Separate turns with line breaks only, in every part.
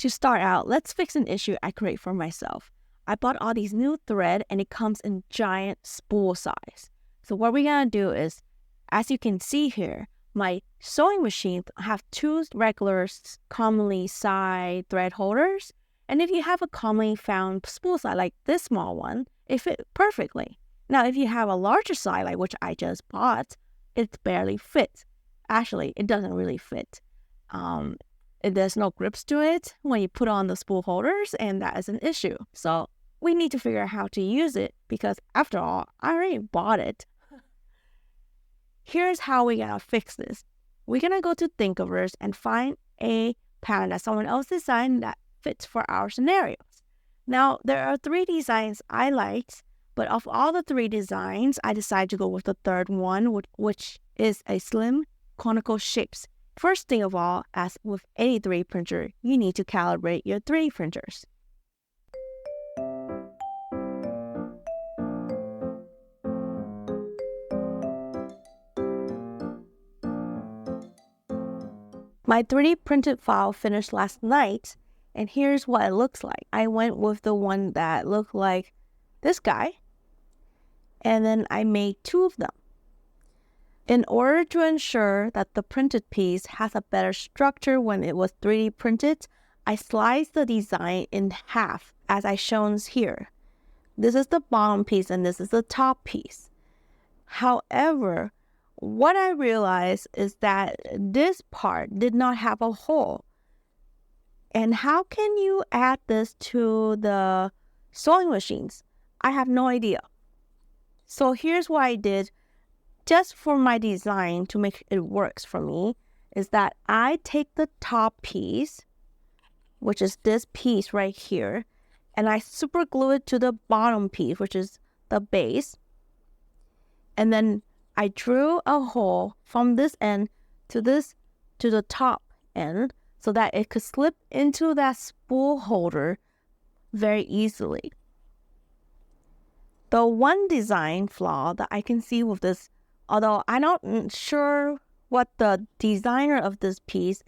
To start out, let's fix an issue I create for myself. I bought all these new thread and it comes in giant spool size. So what we're gonna do is, as you can see here, my sewing machine have two regular commonly sized thread holders. And if you have a commonly found spool size like this small one, it fits perfectly. Now, if you have a larger size like which I just bought, it barely fits. Actually, it doesn't really fit. There's no grips to it when you put on the spool holders, and that is an issue. So we need to figure out how to use it because after all, I already bought it. Here's how we're gonna fix this. We're gonna go to Thinkiverse and find a pattern that someone else designed that fits for our scenarios. Now, there are 3 designs I liked, but of all the 3 designs, I decided to go with the third one, which is a slim conical shapes. First thing of all, as with any 3D printer, you need to calibrate your 3D printers. My 3D printed file finished last night, and here's what it looks like. I went with the one that looked like this guy, and then I made 2 of them. In order to ensure that the printed piece has a better structure when it was 3D printed, I sliced the design in half as I shown here. This is the bottom piece and this is the top piece. However, what I realized is that this part did not have a hole. And how can you add this to the sewing machines? I have no idea. So here's what I did. Just for my design to make it works for me, is that I take the top piece, which is this piece right here, and I super glue it to the bottom piece, which is the base. And then I drew a hole from this end to the top end so that it could slip into that spool holder very easily. The one design flaw that I can see with this, although I'm not sure what the designer of this piece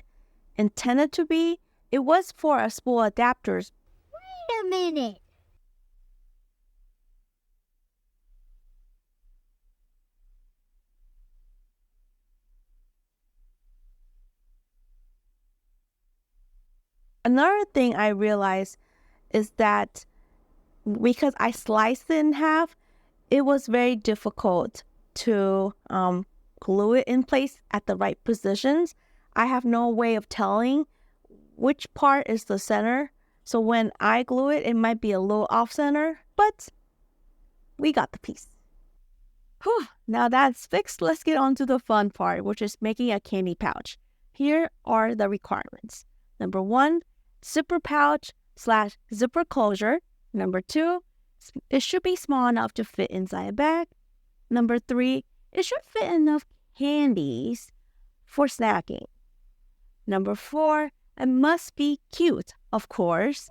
intended to be, it was for a spool adapters.
Wait a minute.
Another thing I realized is that because I sliced it in half, it was very difficult to glue it in place at the right positions. I have no way of telling which part is the center. So when I glue it, it might be a little off center, but we got the piece. Whew, now that's fixed, let's get on to the fun part, which is making a candy pouch. Here are the requirements. Number 1, zipper pouch / zipper closure. Number 2, it should be small enough to fit inside a bag. Number 3, it should fit enough candies for snacking. Number 4, it must be cute, of course.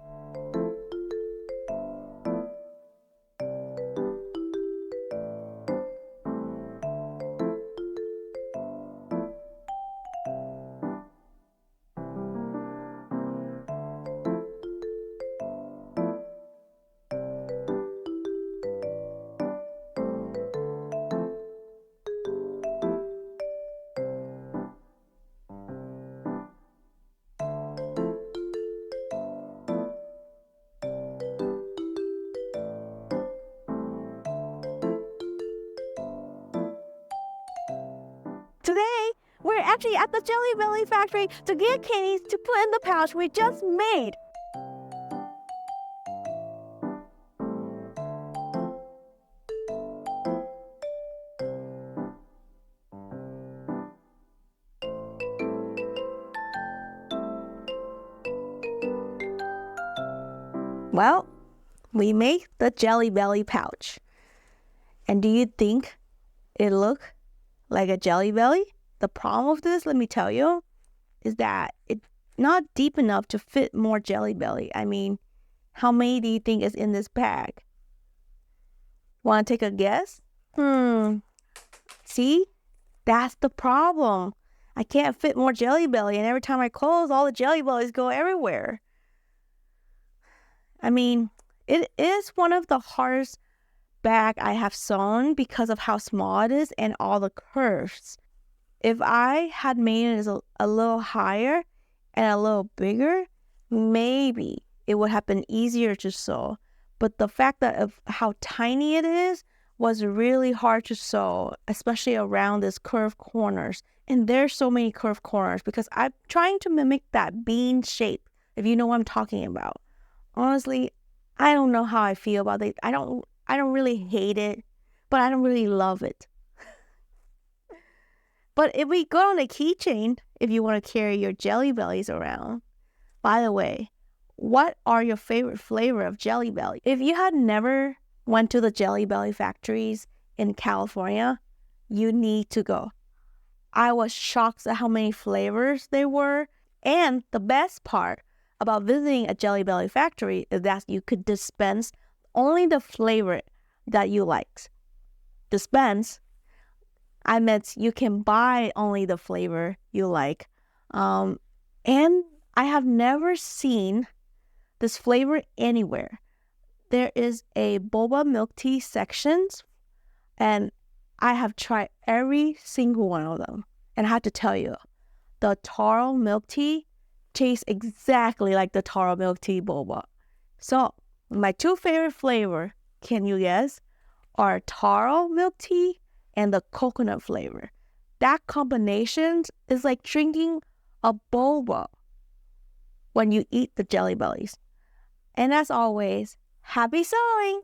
Today, we're actually at the Jelly Belly factory to get candies to put in the pouch we just made. Well, we made the Jelly Belly pouch. And do you think it looked like a Jelly Belly? The problem with this, let me tell you, is that it's not deep enough to fit more Jelly Belly. I mean, how many do you think is in this bag? Want to take a guess? See? That's the problem. I can't fit more Jelly Belly, and every time I close, all the Jelly Bellies go everywhere. I mean, it is one of the hardest bag I have sewn because of how small it is and all the curves. If I had made it a little higher and a little bigger, maybe it would have been easier to sew. But the fact that of how tiny it is was really hard to sew, especially around these curved corners. And there's so many curved corners because I'm trying to mimic that bean shape, if you know what I'm talking about. Honestly, I don't know how I feel about it. I don't really hate it, but I don't really love it. But if we go on a keychain, if you want to carry your Jelly Bellies around, by the way, what are your favorite flavor of Jelly Belly? If you had never went to the Jelly Belly factories in California, you need to go. I was shocked at how many flavors there were. And the best part about visiting a Jelly Belly factory is that you could dispense only the flavor that you like. Dispense, I meant you can buy only the flavor you like. And I have never seen this flavor anywhere. There is a boba milk tea sections, and I have tried every single one of them. And I have to tell you, the taro milk tea tastes exactly like the taro milk tea boba. So my two favorite flavor, can you guess, are taro milk tea and the coconut flavor. That combination is like drinking a boba when you eat the Jelly Bellies. And as always, happy sewing!